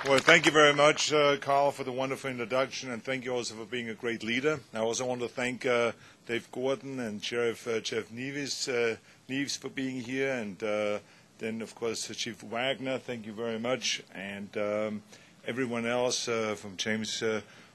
Well, thank you very much, Carl, for the wonderful introduction, and thank you also for being a great leader. I also want to thank Dave Gordon and Sheriff Jeff Neves for being here, and then, of course, Chief Wagner, thank you very much, and everyone else from James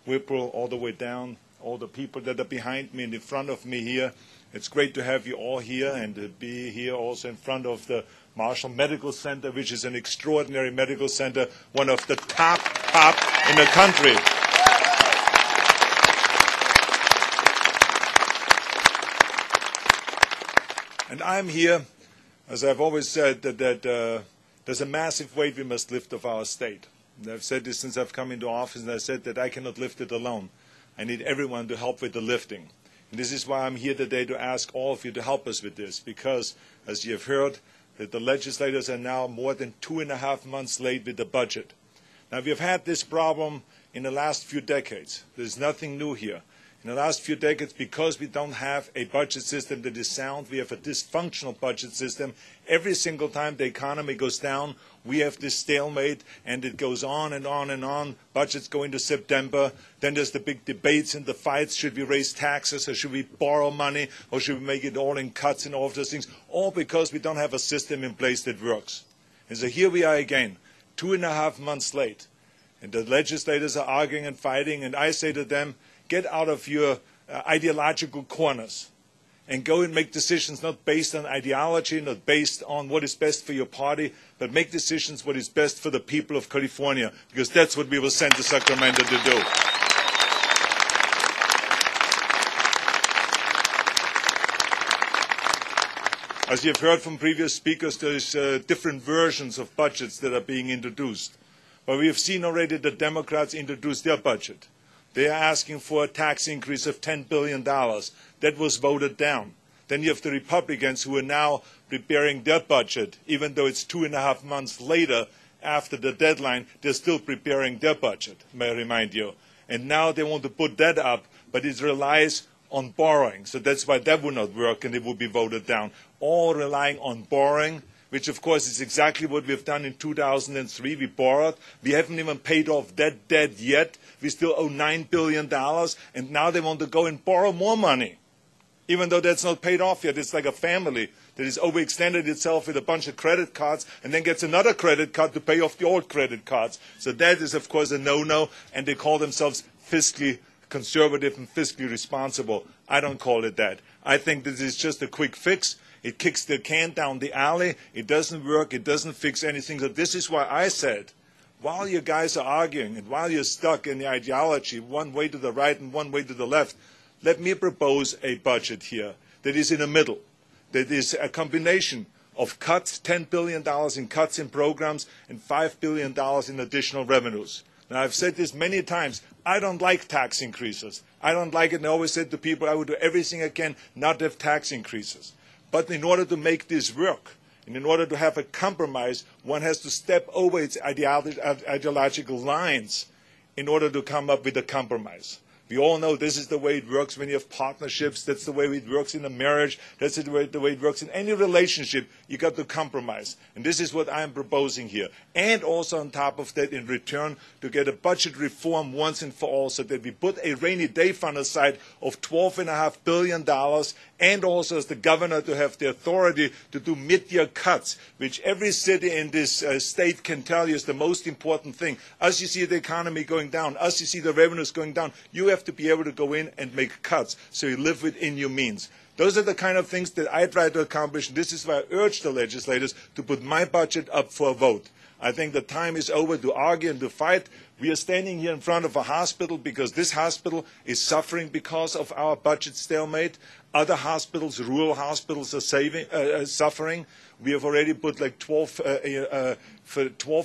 Whipple all the way down, all the people that are behind me and in front of me here. It's great to have you all here and to be here also in front of the Marshall Medical Center, which is an extraordinary medical center, one of the top in the country. And I'm here, as I've always said, that there's a massive weight we must lift of our state. And I've said this since I've come into office, and I said that I cannot lift it alone. I need everyone to help with the lifting. And this is why I'm here today to ask all of you to help us with this, because, as you have heard, that the legislators are now more than 2.5 months late with the budget. Now, we have had this problem in the last few decades. There's nothing new here. In the last few decades, because we don't have a budget system that is sound, we have a dysfunctional budget system. Every single time the economy goes down, we have this stalemate, and it goes on and on and on. Budgets go into September. Then there's the big debates and the fights. Should we raise taxes, or should we borrow money, or should we make it all in cuts and all of those things? All because we don't have a system in place that works. And so here we are again, 2.5 months late. And the legislators are arguing and fighting, and I say to them, get out of your ideological corners and go and make decisions not based on ideology, not based on what is best for your party, but make decisions what is best for the people of California, because that's what we were sent to Sacramento to do. As you've heard from previous speakers, there's different versions of budgets that are being introduced. But we have seen already the Democrats introduce their budget. They are asking for a tax increase of $10 billion. That was voted down. Then you have the Republicans who are now preparing their budget. Even though it's 2.5 months later after the deadline, they're still preparing their budget, may I remind you. And now they want to put that up, but it relies on borrowing. So that's why that would not work, and it would be voted down. All relying on borrowing, which of course is exactly what we've done in 2003. We borrowed. We haven't even paid off that debt yet. We still owe $9 billion, and now they want to go and borrow more money, even though that's not paid off yet. It's like a family that has overextended itself with a bunch of credit cards and then gets another credit card to pay off the old credit cards. So that is, of course, a no-no, and they call themselves fiscally conservative and fiscally responsible. I don't call it that. I think this is just a quick fix. It kicks the can down the alley. It doesn't work. It doesn't fix anything. So this is why I said, while you guys are arguing and while you're stuck in the ideology, one way to the right and one way to the left, let me propose a budget here that is in the middle, that is a combination of cuts, $10 billion in cuts in programs, and $5 billion in additional revenues. Now, I've said this many times. I don't like tax increases. I don't like it, and I always said to people I would do everything I can not to have tax increases. But in order to make this work, and in order to have a compromise, one has to step over its ideological lines in order to come up with a compromise. We all know this is the way it works when you have partnerships. That's the way it works in a marriage. That's the way it works in any relationship. You got to compromise. And this is what I am proposing here. And also on top of that, in return, to get a budget reform once and for all, so that we put a rainy day fund aside of $12.5 billion, and also as the governor to have the authority to do mid-year cuts, which every city in this state can tell you is the most important thing. As you see the economy going down, as you see the revenues going down, you have to be able to go in and make cuts so you live within your means. Those are the kind of things that I try to accomplish, and this is why I urge the legislators to put my budget up for a vote. I think the time is over to argue and to fight. We are standing here in front of a hospital because this hospital is suffering because of our budget stalemate. Other hospitals, rural hospitals, are suffering. We have already put like 12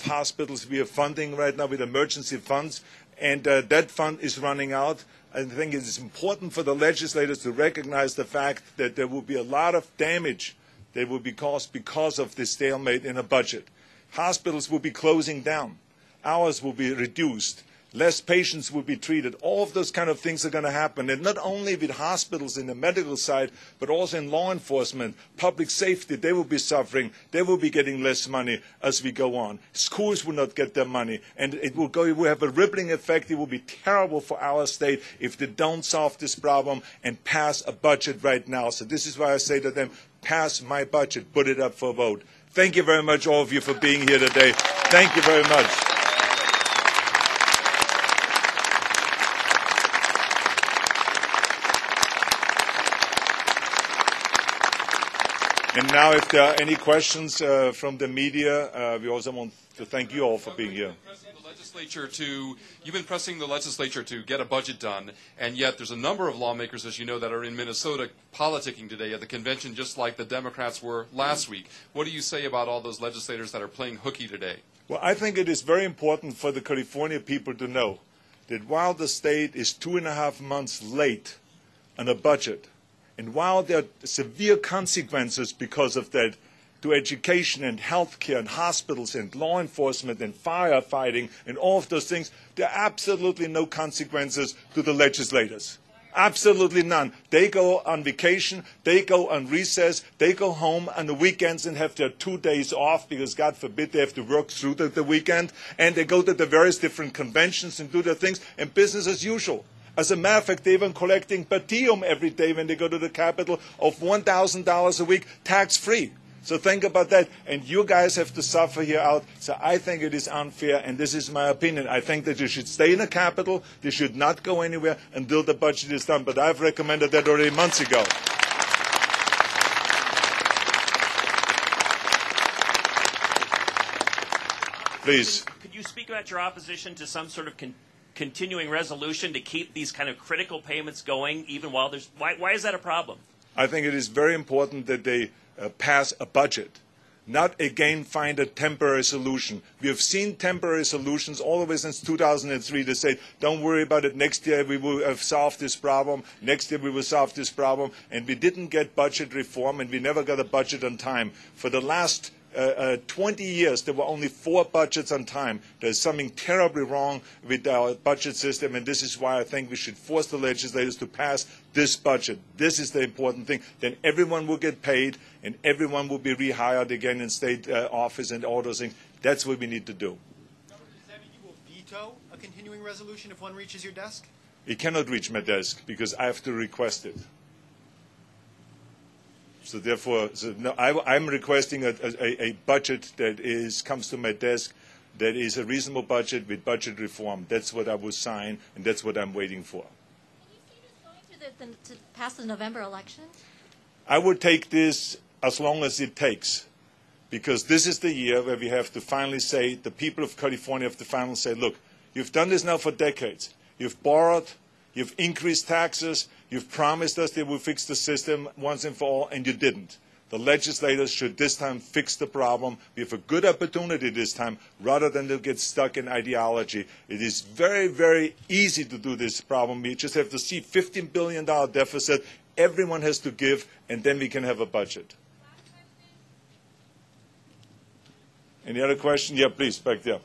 hospitals we are funding right now with emergency funds, and that fund is running out. I think it is important for the legislators to recognize the fact that there will be a lot of damage that will be caused because of this stalemate in a budget. Hospitals will be closing down. Hours will be reduced. less patients will be treated. All of those kind of things are going to happen, and not only with hospitals in the medical side, but also in law enforcement, public safety. They will be suffering. They will be getting less money as we go on. Schools will not get their money, and it will have a rippling effect. It will be terrible for our state if they don't solve this problem and pass a budget right now. So this is why I say to them, pass my budget, put it up for a vote. Thank you very much, all of you, for being here today. Thank you very much. And now, if there are any questions from the media, we also want to thank you all for being here. You've been pressing the legislature to get a budget done, and yet there's a number of lawmakers, as you know, that are in Minnesota politicking today at the convention, just like the Democrats were last week. What do you say about all those legislators that are playing hooky today? Well, I think it is very important for the California people to know that while the state is 2.5 months late on a budget, and while there are severe consequences because of that to education and health care and hospitals and law enforcement and firefighting and all of those things, there are absolutely no consequences to the legislators. Absolutely none. They go on vacation, they go on recess, they go home on the weekends and have their 2 days off because, God forbid, they have to work through the weekend, and they go to the various different conventions and do their things, and business as usual. As a matter of fact, they're even collecting per diem every day when they go to the Capitol of $1,000 a week, tax-free. So think about that. And you guys have to suffer here out. So I think it is unfair, and this is my opinion. I think that you should stay in the Capitol. They should not go anywhere until the budget is done. But I've recommended that already months ago. Please. Could you speak about your opposition to some sort of continuing resolution to keep these kind of critical payments going even while there's why is that a problem? I think it is very important that they pass a budget, not again find a temporary solution. We have seen temporary solutions all the way since 2003. They say, don't worry about it, next year we will have solved this problem, next year we will solve this problem, and we didn't get budget reform, and we never got a budget on time. For the last 20 years, there were only 4 budgets on time. There's something terribly wrong with our budget system, and this is why I think we should force the legislators to pass this budget. This is the important thing. Then everyone will get paid, and everyone will be rehired again in state office and all those things. That's what we need to do. Governor, does that mean you will veto a continuing resolution if one reaches your desk? It cannot reach my desk because I have to request it. So therefore, no, I'm requesting a budget that comes to my desk that is a reasonable budget with budget reform. That's what I will sign, and that's what I'm waiting for. Can you see this going to pass the November election? I will take this as long as it takes, because this is the year where we have to finally say, the people of California have to finally say, look, you've done this now for decades. You've borrowed, you've increased taxes, you've promised us they will fix the system once and for all, and you didn't. The legislators should this time fix the problem. We have a good opportunity this time, rather than to get stuck in ideology. It is very, very easy to do this problem. We just have to see $15 billion deficit. Everyone has to give, and then we can have a budget. Any other question? Yeah, please, back there.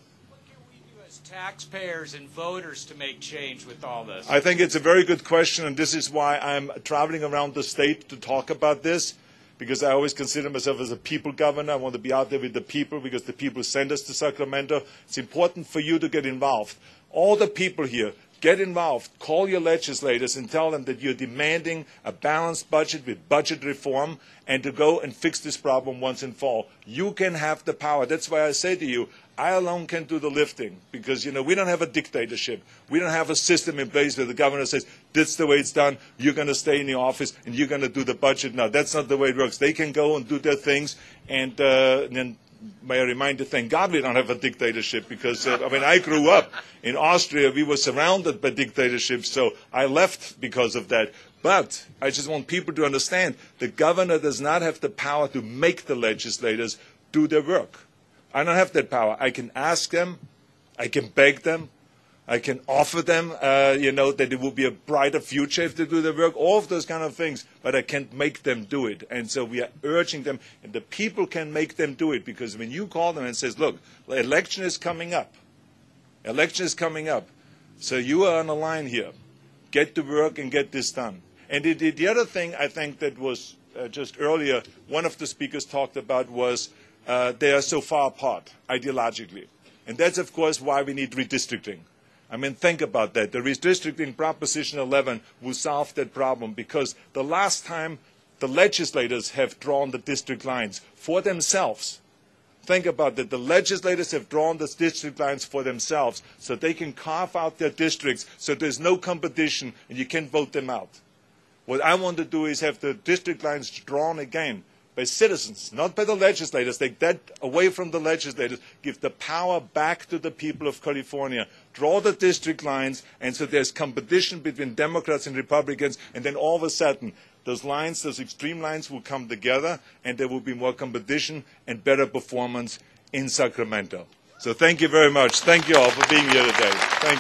Taxpayers and voters to make change with all this? I think it's a very good question, and this is why I'm traveling around the state to talk about this, because I always consider myself as a people governor. I want to be out there with the people because the people send us to Sacramento. It's important for you to get involved. All the people here, get involved. Call your legislators and tell them that you're demanding a balanced budget with budget reform and to go and fix this problem once and for all. You can have the power. That's why I say to you, I alone can do the lifting because, you know, we don't have a dictatorship. We don't have a system in place where the governor says, that's the way it's done, you're going to stay in the office and you're going to do the budget. No, that's not the way it works. They can go and do their things, and then may I remind you, thank God we don't have a dictatorship because, I grew up in Austria. We were surrounded by dictatorships, so I left because of that. But I just want people to understand the governor does not have the power to make the legislators do their work. I don't have that power. I can ask them, I can beg them, I can offer them, that it will be a brighter future if they do their work, all of those kind of things, but I can't make them do it. And so we are urging them, and the people can make them do it, because when you call them and says, look, the election is coming up, So you are on the line here. Get to work and get this done. And the other thing I think that was just earlier, one of the speakers talked about was they are so far apart ideologically. And that's, of course, why we need redistricting. I mean, think about that. The redistricting Proposition 11 will solve that problem, because the last time the legislators have drawn the district lines for themselves, think about that. The legislators have drawn the district lines for themselves so they can carve out their districts so there's no competition and you can vote them out. What I want to do is have the district lines drawn again by citizens, not by the legislators. Take that away from the legislators. Give the power back to the people of California. Draw the district lines, and so there's competition between Democrats and Republicans, and then all of a sudden those lines, those extreme lines, will come together, and there will be more competition and better performance in Sacramento. So thank you very much. Thank you all for being here today. Thank you.